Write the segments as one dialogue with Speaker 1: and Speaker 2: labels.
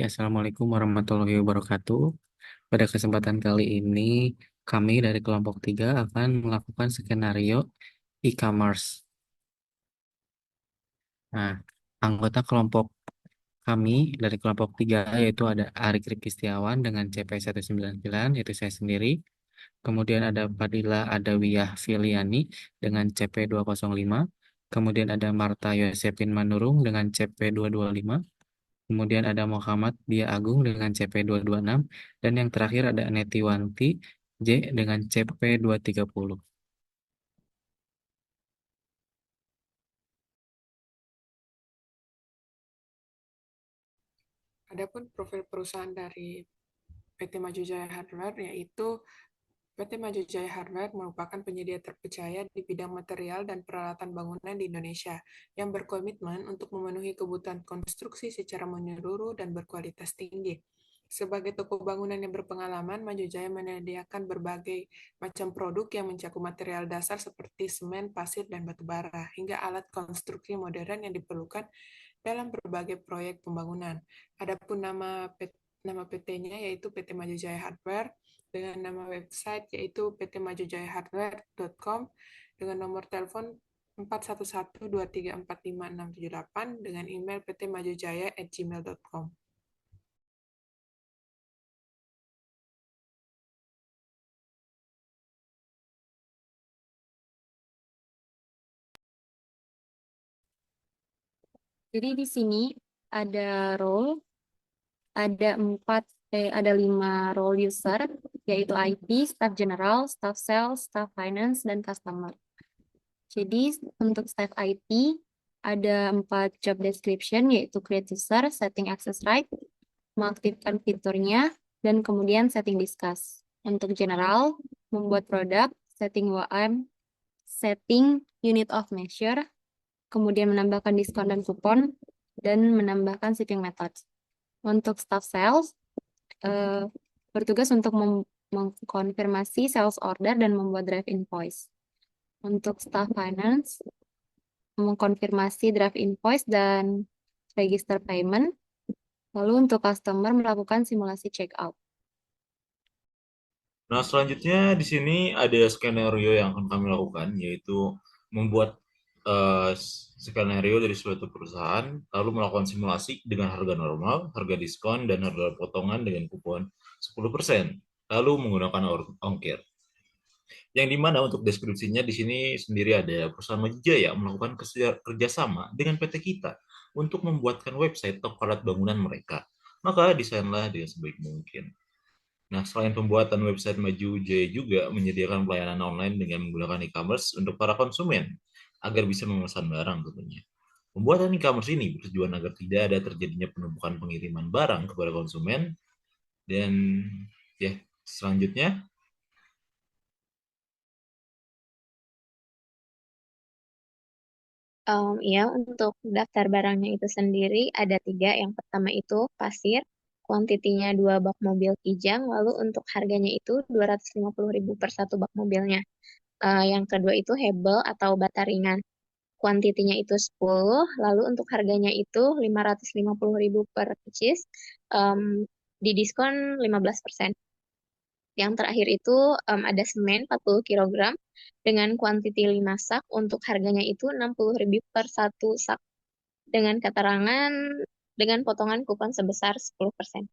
Speaker 1: Ya, Assalamualaikum warahmatullahi wabarakatuh. Pada kesempatan kali ini, kami dari kelompok 3 akan melakukan skenario e-commerce. Nah, anggota kelompok kami dari kelompok 3 yaitu ada Ari Kristiawan dengan CP 199, yaitu saya sendiri. Kemudian ada Fadila Adawiyah Filiani dengan CP 205. Kemudian ada Marta Yosepin Manurung dengan CP 225. Kemudian ada Muhammad Dia Agung dengan CP 226 dan yang terakhir ada Netiwanti J dengan CP 230.
Speaker 2: Adapun profil perusahaan dari PT Maju Jaya Hardware yaitu PT Maju Jaya Hardware merupakan penyedia terpercaya di bidang material dan peralatan bangunan di Indonesia yang berkomitmen untuk memenuhi kebutuhan konstruksi secara menyeluruh dan berkualitas tinggi. Sebagai toko bangunan yang berpengalaman, Maju Jaya menyediakan berbagai macam produk yang mencakup material dasar seperti semen, pasir, dan batu bara, hingga alat konstruksi modern yang diperlukan dalam berbagai proyek pembangunan. Adapun nama PT-nya yaitu PT Maju Jaya Hardware dengan nama website yaitu ptmajujayahardware.com dengan nomor telepon 4112345678 dengan email ptmajujaya@gmail.com.
Speaker 3: Jadi di sini ada role, ada ada 5 role user, yaitu IT, staff general, staff sales, staff finance, dan customer. Jadi untuk staff IT ada 4 job description, yaitu create user, setting access right, mengaktifkan fiturnya, dan kemudian setting discuss. Untuk general, membuat produk, setting UAM, setting unit of measure, kemudian menambahkan diskon dan kupon, dan menambahkan shipping method. Untuk staff sales, eh, bertugas untuk mengkonfirmasi sales order dan membuat draft invoice. Untuk staff finance, mengkonfirmasi draft invoice dan register payment. Lalu untuk customer melakukan simulasi checkout.
Speaker 4: Nah, selanjutnya di sini ada skenario yang akan kami lakukan, yaitu membuat skenario dari suatu perusahaan, lalu melakukan simulasi dengan harga normal, harga diskon, dan harga potongan dengan kupon 10%, lalu menggunakan ongkir. Yang dimana untuk deskripsinya di sini sendiri ada perusahaan Majaya melakukan kerjasama dengan PT kita untuk membuatkan website toko alat bangunan mereka. Maka desainlah dengan sebaik mungkin. Nah, selain pembuatan website Maju Jaya juga menyediakan pelayanan online dengan menggunakan e-commerce untuk para konsumen agar bisa memesan barang tentunya. Pembuatan e-commerce ini bertujuan agar tidak ada terjadinya penumpukan pengiriman barang kepada konsumen dan ya selanjutnya.
Speaker 5: Ya, untuk daftar barangnya itu sendiri ada 3. Yang pertama itu pasir, kuantitinya 2 bak mobil Kijang, lalu untuk harganya itu 250.000 per satu bak mobilnya. Yang kedua itu hebel atau bata ringan, kuantitinya itu 10, lalu untuk harganya itu 550.000 per pieces, didiskon 15%. Yang terakhir itu ada semen 40 kilogram dengan kuantiti 5 sak, untuk harganya itu 60.000 per satu sak dengan keterangan dengan potongan kupon sebesar 10%.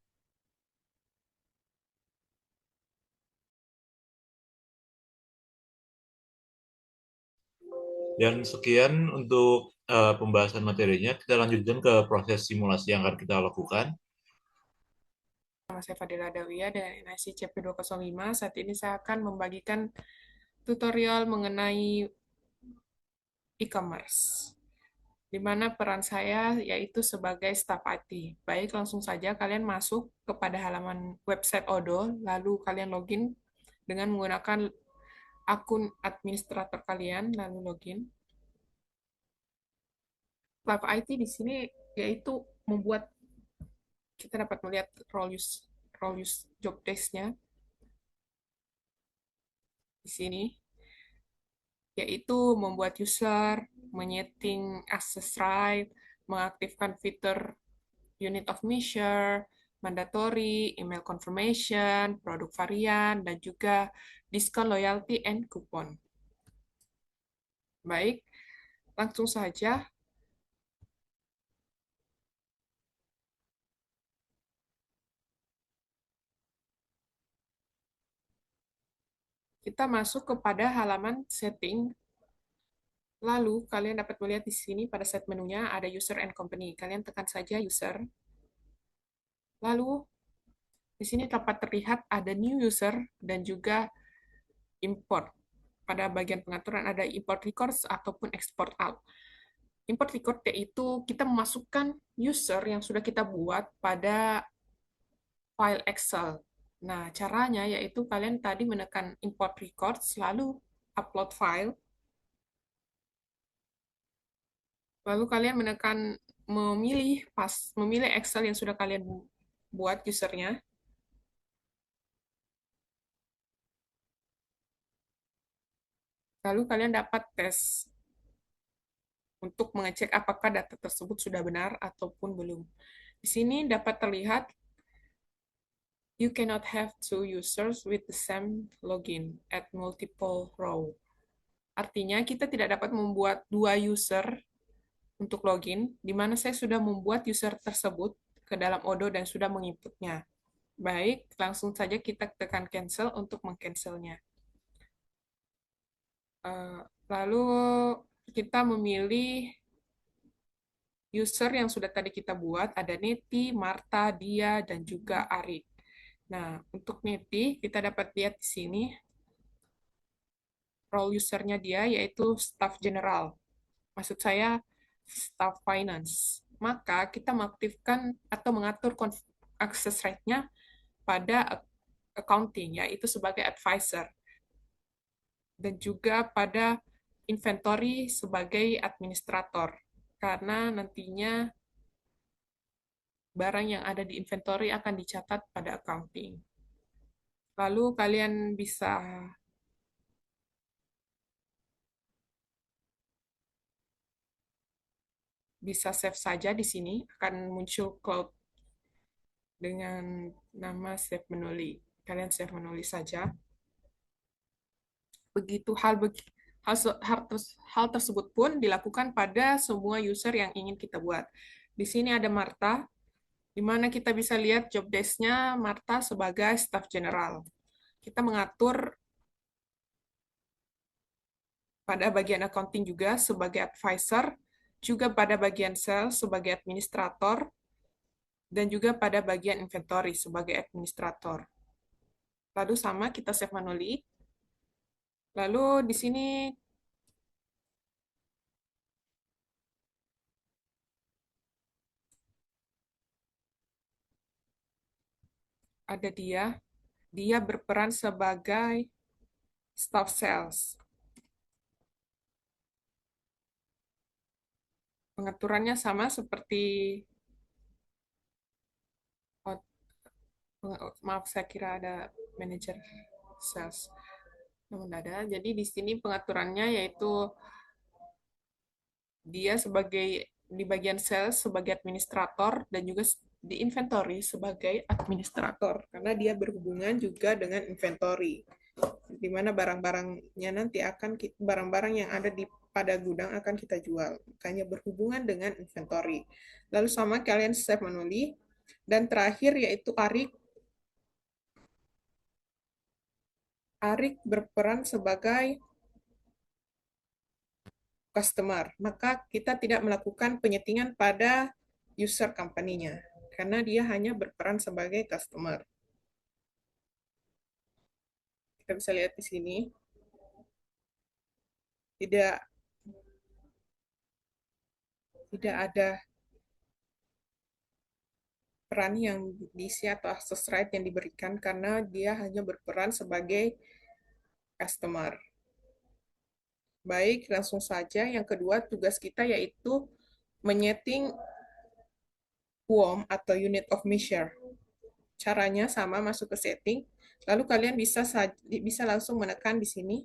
Speaker 4: Dan sekian untuk pembahasan materinya. Kita lanjutkan ke proses simulasi yang akan kita lakukan.
Speaker 2: Nama saya Fadila Adawiyah dari NIC CP205. Saat ini saya akan membagikan tutorial mengenai e-commerce, di mana peran saya yaitu sebagai staf IT. Baik, langsung saja kalian masuk kepada halaman website Odoo, lalu kalian login dengan menggunakan akun administrator kalian, lalu login. Staf IT di sini yaitu membuat, kita dapat melihat role use job desk-nya di sini, yaitu membuat user, menyeting access right, mengaktifkan fitur unit of measure, mandatory, email confirmation, produk varian, dan juga diskon loyalty and coupon. Baik, langsung saja kita masuk kepada halaman setting. Lalu, kalian dapat melihat di sini pada set menunya ada user and company. Kalian tekan saja user. Lalu, di sini dapat terlihat ada new user dan juga import. Pada bagian pengaturan ada import records ataupun export out. Import record yaitu kita memasukkan user yang sudah kita buat pada file Excel. Nah, caranya yaitu kalian tadi menekan import records, lalu upload file, lalu kalian menekan memilih Excel yang sudah kalian buat usernya. Lalu kalian dapat tes untuk mengecek apakah data tersebut sudah benar ataupun belum. Di sini dapat terlihat you cannot have two users with the same login at multiple row. Artinya kita tidak dapat membuat dua user untuk login, di mana saya sudah membuat user tersebut ke dalam Odoo dan sudah menginputnya. Baik, langsung saja kita tekan cancel untuk mengcancelnya. Lalu kita memilih user yang sudah tadi kita buat, ada Neti, Marta, Dia, dan juga Arik. Nah, untuk Neti, kita dapat lihat di sini, role usernya dia yaitu staff general. Maksud saya, staff finance. Maka kita mengaktifkan atau mengatur access rate-nya pada accounting, yaitu sebagai advisor. Dan juga pada inventory sebagai administrator. Karena nantinya barang yang ada di inventory akan dicatat pada accounting. Lalu kalian bisa save saja di sini, akan muncul cloud dengan nama save manually. Kalian save manually saja. Begitu hal tersebut pun dilakukan pada semua user yang ingin kita buat. Di sini ada Marta, di mana kita bisa lihat job desk-nya Marta sebagai staff general. Kita mengatur pada bagian accounting juga sebagai advisor, juga pada bagian sales sebagai administrator, dan juga pada bagian inventory sebagai administrator. Lalu sama kita save manually. Lalu di sini ada dia. Dia berperan sebagai staff sales. Pengaturannya sama seperti maaf, saya kira ada manager sales. Namun ada. Jadi di sini pengaturannya yaitu dia sebagai di bagian sales sebagai administrator dan juga di inventory sebagai administrator karena dia berhubungan juga dengan inventory di mana barang-barangnya nanti barang-barang yang ada pada gudang akan kita jual, makanya berhubungan dengan inventory. Lalu sama kalian save manually. Dan terakhir yaitu Arik berperan sebagai customer, maka kita tidak melakukan penyetingan pada user company-nya, karena dia hanya berperan sebagai customer. Kita bisa lihat di sini, tidak ada peran yang diisi atau access right yang diberikan karena dia hanya berperan sebagai customer. Baik, langsung saja. Yang kedua, tugas kita yaitu menyeting WOM atau Unit of Measure. Caranya sama, masuk ke setting, lalu kalian bisa langsung menekan di sini.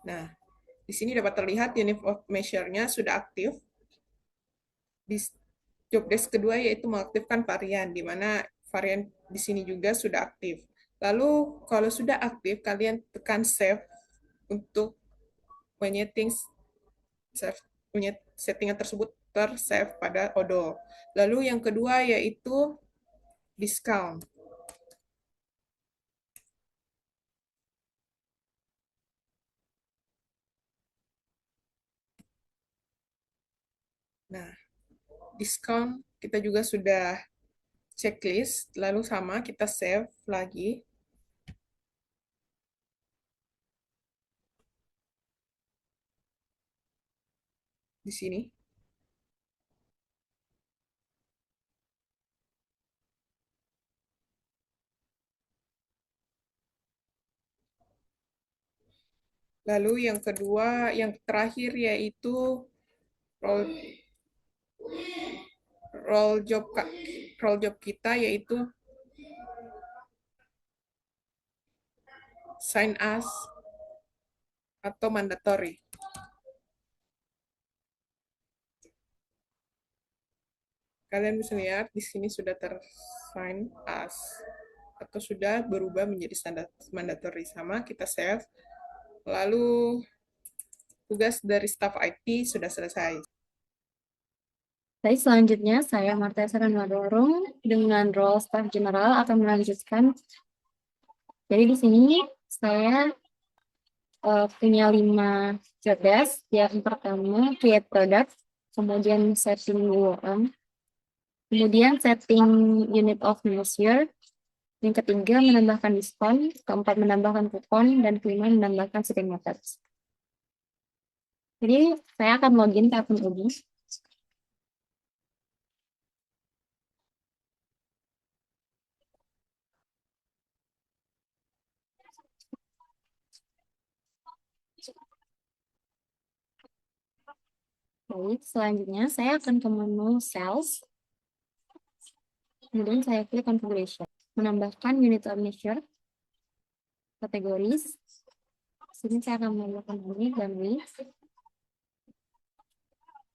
Speaker 2: Nah, di sini dapat terlihat Unit of Measure-nya sudah aktif. Job desk kedua yaitu mengaktifkan varian, di mana varian di sini juga sudah aktif. Lalu kalau sudah aktif, kalian tekan save untuk menyeting settingan tersebut tersave pada odol. Lalu yang kedua yaitu discount. Nah, diskon kita juga sudah checklist, lalu sama kita save lagi. Di sini. Lalu yang kedua, yang terakhir yaitu role, role job role job kita yaitu sign as atau mandatory. Kalian bisa lihat di sini sudah sign as atau sudah berubah menjadi standar mandatory. Sama kita save. Lalu tugas dari staff IT sudah selesai.
Speaker 3: Baik, selanjutnya saya Marta Saranwadorong dengan role staff general akan melanjutkan. Jadi di sini saya punya 5 job desk. Yang pertama create product, kemudian setting URL, kemudian setting unit of measure, yang ketiga menambahkan diskon, keempat menambahkan kupon, dan kelima menambahkan setting methods. Jadi saya akan login ke akun ini. Baik, selanjutnya saya akan ke menu sales. Kemudian saya klik configuration. Menambahkan unit of measure, kategoris. Sini saya akan menambahkan ini dan ini.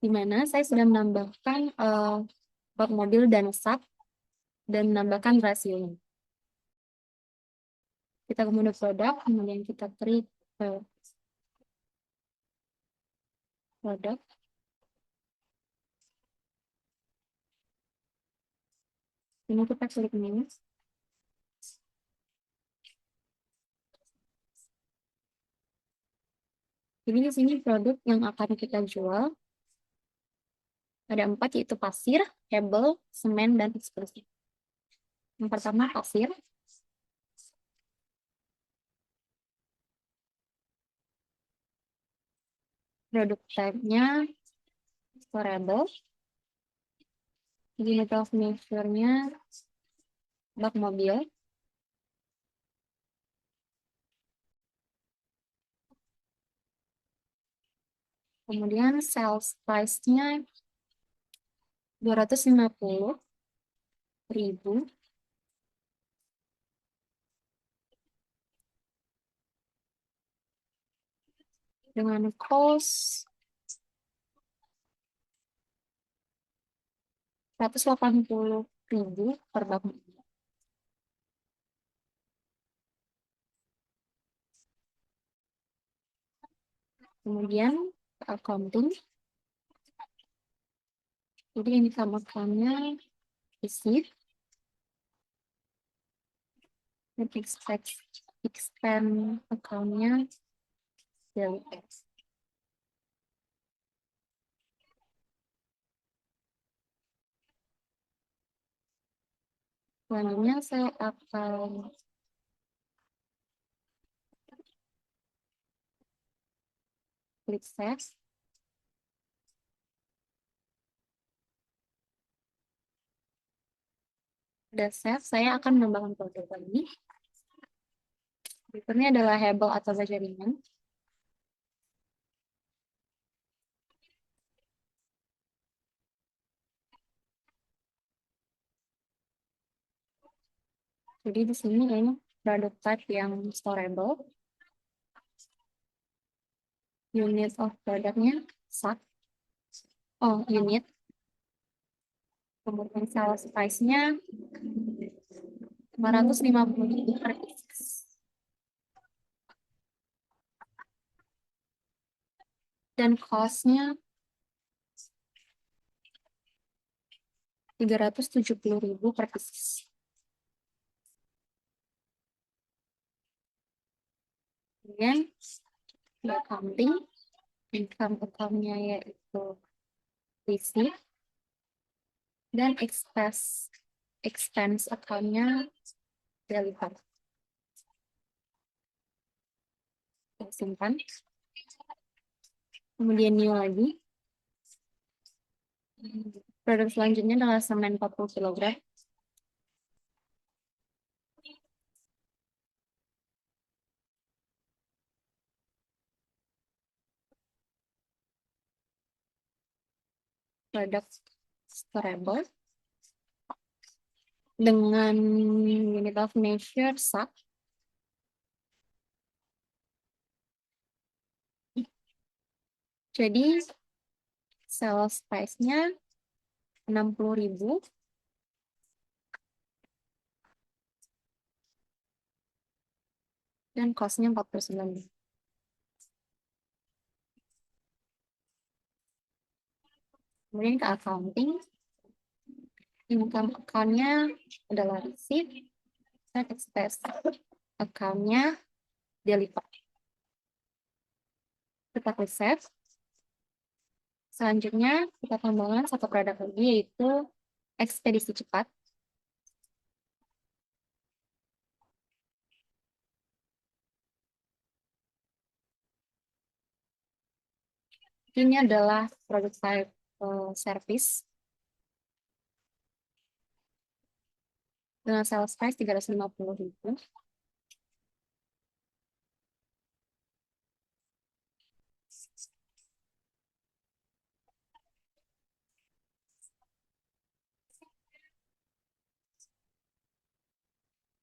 Speaker 3: Di mana saya sudah menambahkan bak mobil dan sak dan menambahkan rasionya. Kita ke menu produk, kemudian kita klik produk. Ini kita klik menu. Jadi di sini produk yang akan kita jual ada 4, yaitu pasir, hebel, semen, dan eksplosif. Yang pertama pasir. Produk type-nya storable. Unit of measure-nya bak mobil. Kemudian sales price-nya 250.000. Dengan cost 180.000 per bak mobil. Kemudian accounting. Jadi yang ditambahkannya receipt dan expense account-nya daily tax. Selanjutnya saya akan klik save. Udah save, saya akan menambahkan produk lagi. Berikutnya adalah hebel atau baja ringan. Jadi di sini ini produk type yang storable. Unit of produknya sak. Oh, unit. Kemudian sales price-nya 550.000 per piece. Dan cost-nya 370.000 per piece. Kemudian di accounting, income account-nya yaitu receipt, dan expense account-nya deliver. Kita simpan. Kemudian new lagi. Produk selanjutnya adalah semen 40 kg. Produk storable dengan unit of measure SAK. Jadi sales price-nya 60.000 dan cost-nya 49.000. Kemudian ke accounting, income account-nya adalah receipt dan expense account-nya deliver. Kita klik save. Selanjutnya kita tambahkan satu produk lagi yaitu ekspedisi cepat. Ini adalah produk service dengan sales price 350.000.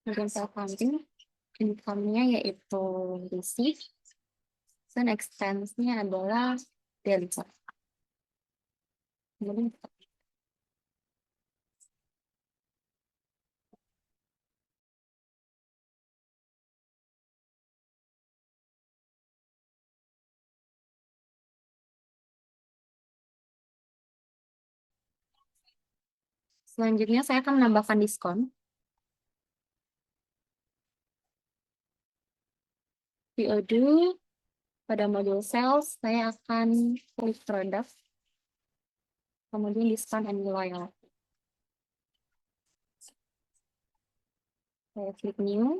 Speaker 3: Kemudian sales accounting, income-nya yaitu receipt dan expense-nya adalah deliver. Kemudian selanjutnya saya akan menambahkan diskon. POD pada modul sales saya akan klik produk, kemudian diskon and loyal. Saya klik new.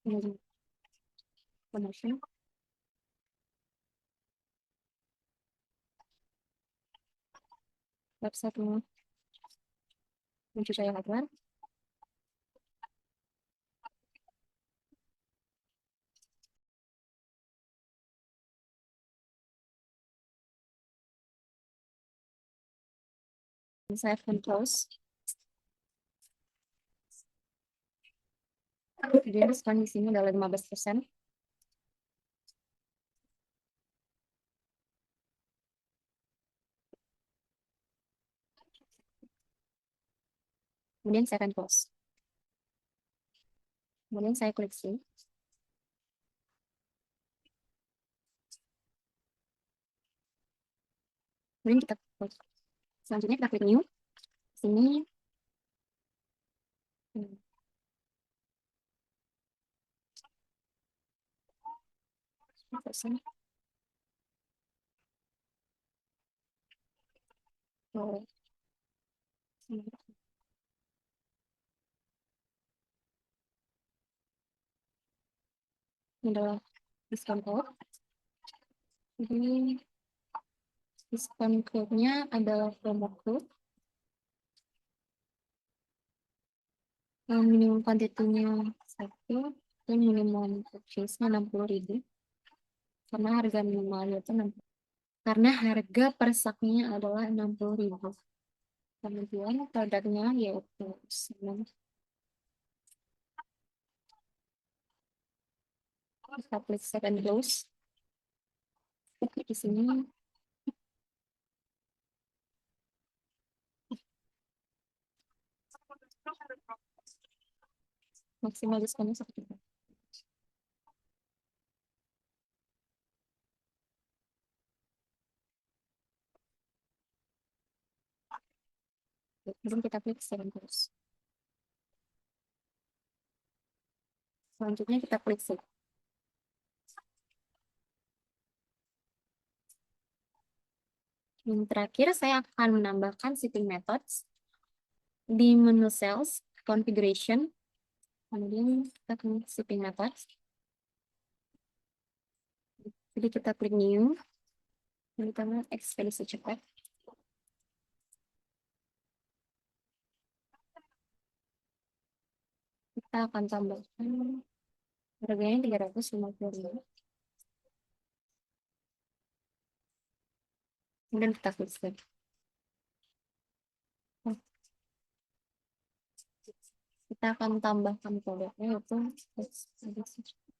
Speaker 3: Kemudian promotion. Website-nya Mencicaya Hardware. Saya akan close. Kemudian diskon di sini adalah 15%. Kemudian saya akan close. Kemudian saya klik save. Kemudian kita close. Selanjutnya kita klik new. Sini. Oh. Ini adalah diskon code. Jadi diskon code-nya adalah promo code. minimum kuantitinya 1, dan minimum purchase-nya 60.000. Karena harga minimalnya itu 60. Karena harga per sak-nya adalah 60.000. Kemudian produknya yaitu semen. Kita klik save and close. Di sini maksimal diskonnya 1 juta. Kemudian kita klik save and close. Selanjutnya kita klik save. Yang terakhir saya akan menambahkan shipping methods di menu sales configuration. Kemudian kita klik shipping methods. Jadi kita klik new. Dan kita klik ekspedisi cepat. Kita akan tambahkan harganya 350.000. Kemudian kita klik save. Kita akan tambahkan produknya yaitu ekspedisi cepat.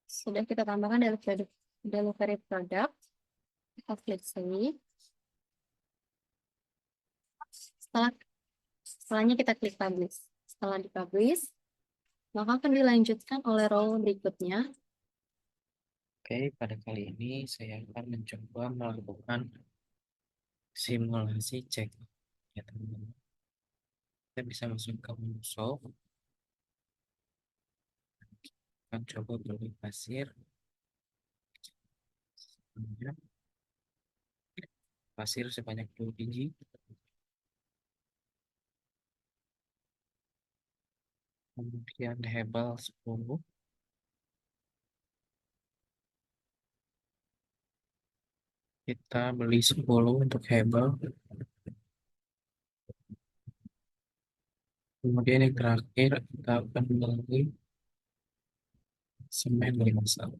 Speaker 3: Sudah kita tambahkan delivery product. Kita klik save. Setelahnya kita klik publish. Setelah dipublish, maka akan dilanjutkan oleh row berikutnya.
Speaker 1: Oke, pada kali ini saya akan mencoba melakukan simulasi cek. Ya, teman-teman. Kita bisa masuk ke menu shop. Akan coba beli pasir. Pasir sebanyak 2 biji. Kemudian hebel 10. Kita beli 10 untuk hebel. Kemudian yang terakhir kita akan beli semen 5 sak.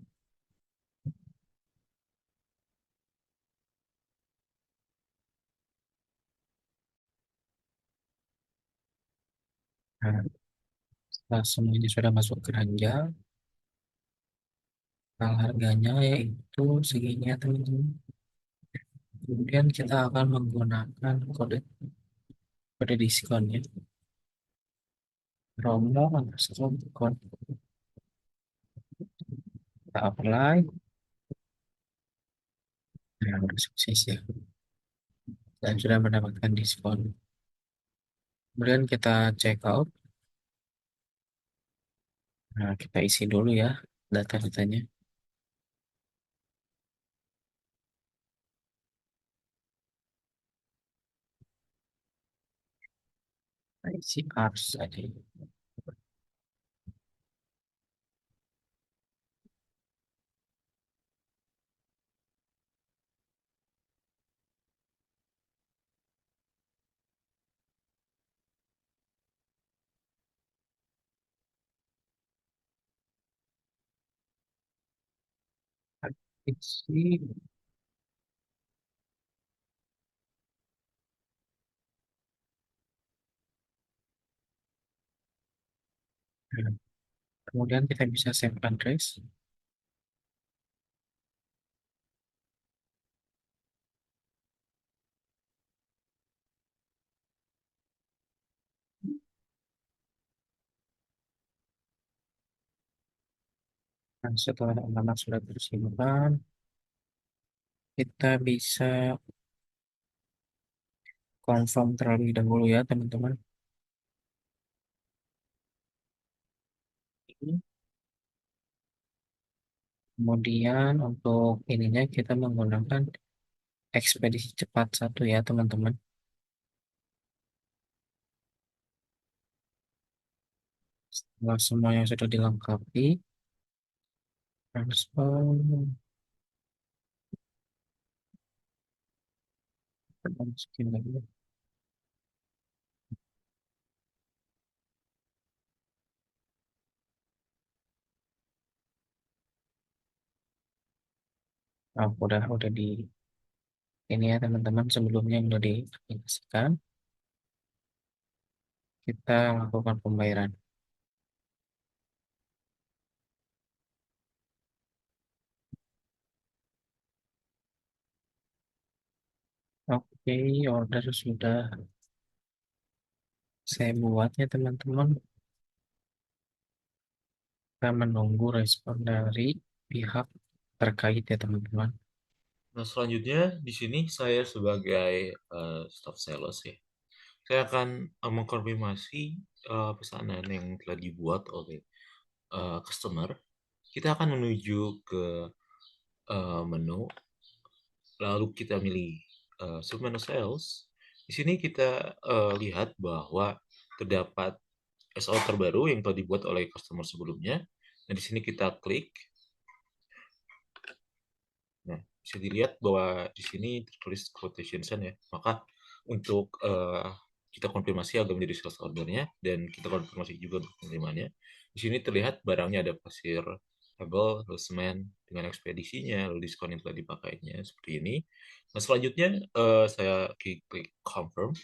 Speaker 1: Nah, setelah semuanya sudah masuk keranjang, harganya yaitu segini ya teman-teman. Kemudian kita akan menggunakan kode diskonnya. Promo underscore code. Kita apply. Nah, udah sukses ya. Dan sudah mendapatkan diskon. Kemudian kita check out. Nah, kita isi dulu ya data-datanya. Kita isi ars aja. Isi. Nah, kemudian kita bisa save address. Dan setelah alamat sudah tersimpan, kita bisa confirm terlebih dahulu ya teman-teman. Kemudian untuk ininya kita menggunakan ekspedisi cepat 1 ya teman-teman. Setelah semuanya sudah dilengkapi, Respon. Masukin lagi. Oh, udah di ini ya teman-teman, sebelumnya udah diaplikasikan. Kita lakukan pembayaran. Oke, order sudah saya buat ya teman-teman. Kita menunggu respon dari pihak terkait ya teman-teman.
Speaker 4: Nah, selanjutnya di sini saya sebagai staff sales ya. Saya akan mengkonfirmasi pesanan yang telah dibuat oleh customer. Kita akan menuju ke menu, lalu kita milih submenu sales. Di sini kita lihat bahwa terdapat SO terbaru yang telah dibuat oleh customer sebelumnya. Nah, di sini kita klik. Nah, bisa dilihat bahwa di sini tertulis quotation ya. Maka untuk kita konfirmasi agar menjadi sales ordernya dan kita konfirmasi juga untuk penerimaannya. Di sini terlihat barangnya ada pasir label, lalu semen dengan ekspedisinya, lalu diskon yang telah dipakainya seperti ini. Nah, selanjutnya saya klik confirm.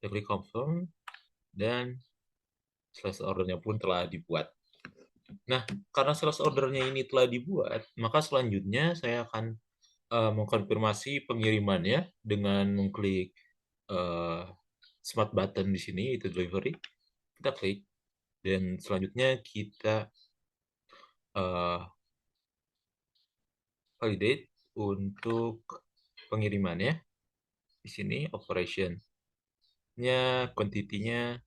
Speaker 4: Saya klik confirm dan sales ordernya pun telah dibuat. Nah, karena sales ordernya ini telah dibuat, maka selanjutnya saya akan mengkonfirmasi pengirimannya dengan mengklik uh, smart button di sini, itu delivery. Kita klik dan selanjutnya kita uh, validate untuk pengirimannya. Di sini operation-nya, quantity-nya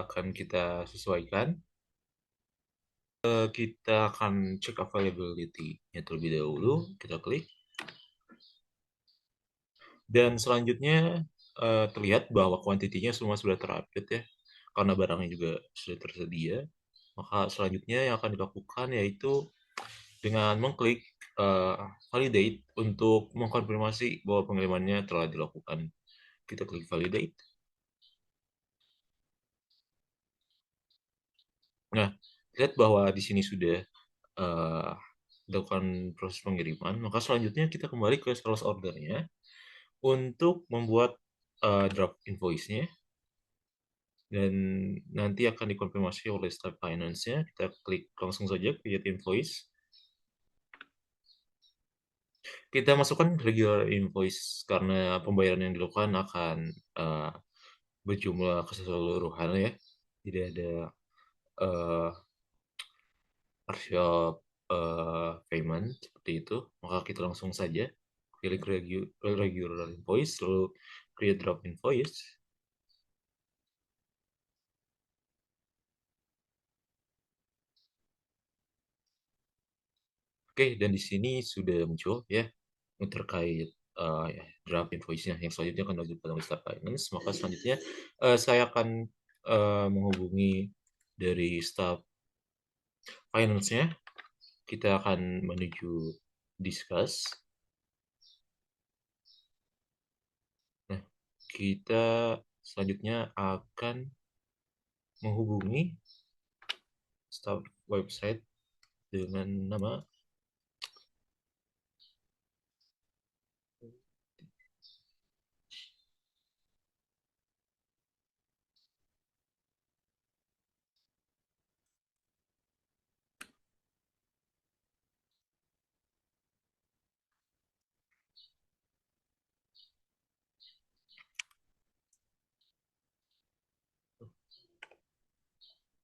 Speaker 4: akan kita sesuaikan. Kita akan cek availability-nya terlebih dahulu. Kita klik. Dan selanjutnya terlihat bahwa kuantitinya semua sudah terupdate ya, karena barangnya juga sudah tersedia. Maka selanjutnya yang akan dilakukan yaitu dengan mengklik validate untuk mengkonfirmasi bahwa pengirimannya telah dilakukan. Kita klik validate. Nah, lihat bahwa di sini sudah dilakukan proses pengiriman. Maka selanjutnya kita kembali ke sales ordernya untuk membuat draft invoice-nya. Dan nanti akan dikonfirmasi oleh staff finance-nya. Kita klik langsung saja create invoice. Kita masukkan regular invoice karena pembayaran yang dilakukan akan berjumlah keseluruhan ya. Jadi ada partial payment seperti itu. Maka kita langsung saja pilih regular invoice lalu create draft invoice. Oke, dan di sini sudah muncul ya terkait ya, draft invoice-nya yang selanjutnya akan dilanjutkan oleh staff finance. Maka selanjutnya saya akan menghubungi dari staff finance-nya. Kita akan menuju discuss. Nah, kita selanjutnya akan menghubungi staff website dengan nama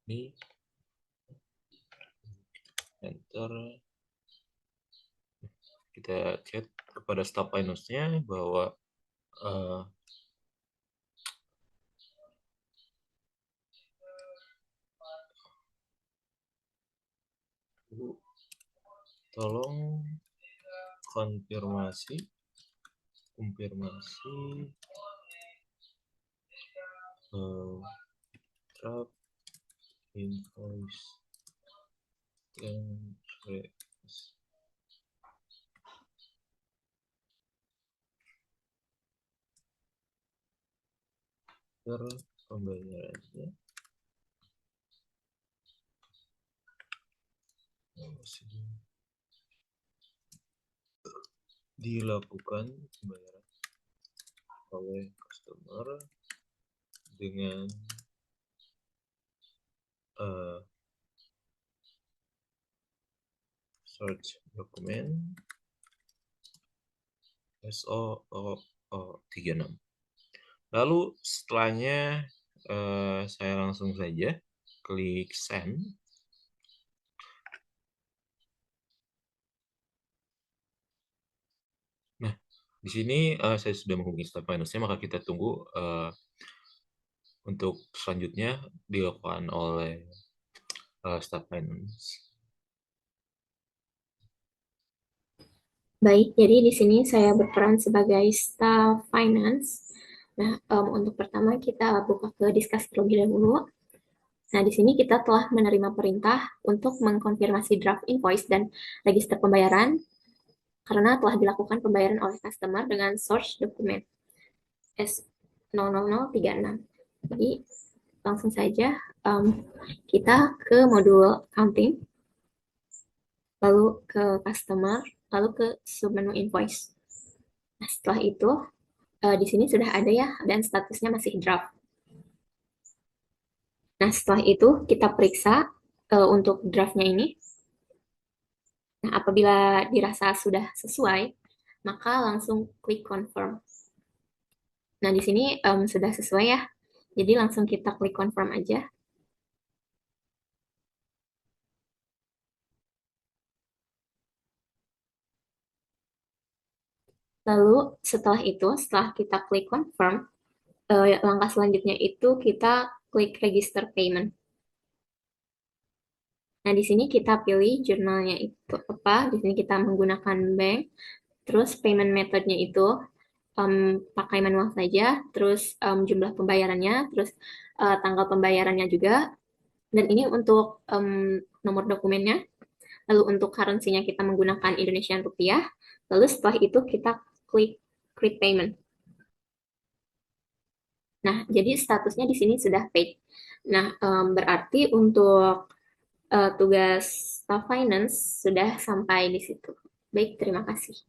Speaker 4: ini, enter. Kita chat kepada staff finance-nya bahwa tolong konfirmasi draft invoice pembayarannya dilakukan pembayaran oleh customer dengan search dokumen SO36. Lalu setelahnya saya langsung saja klik send. Nah, di sini saya sudah menghubungi staff finance-nya, maka kita tunggu untuk selanjutnya dilakukan oleh staff finance.
Speaker 5: Baik, jadi di sini saya berperan sebagai staff finance. Nah, untuk pertama kita buka ke discuss terlebih dahulu. Nah, di sini kita telah menerima perintah untuk mengkonfirmasi draft invoice dan register pembayaran karena telah dilakukan pembayaran oleh customer dengan source dokumen S00036. Jadi, langsung saja kita ke modul accounting, lalu ke customer, lalu ke submenu invoice. Nah, setelah itu, di sini sudah ada ya, dan statusnya masih draft. Nah, setelah itu kita periksa untuk draftnya ini. Nah, apabila dirasa sudah sesuai, maka langsung klik confirm. Nah, di sini sudah sesuai ya. Jadi langsung kita klik confirm aja. Lalu setelah itu, setelah kita klik confirm, langkah selanjutnya itu kita klik register payment. Nah, di sini kita pilih jurnalnya itu apa. Di sini kita menggunakan bank. Terus payment methodnya itu pakai manual saja. Terus jumlah pembayarannya, terus tanggal pembayarannya juga. Dan ini untuk nomor dokumennya. Lalu untuk currency-nya kita menggunakan Indonesian rupiah. Lalu setelah itu kita klik create payment. Nah, jadi statusnya di sini sudah paid. Nah, berarti untuk tugas staff finance sudah sampai di situ. Baik, terima kasih.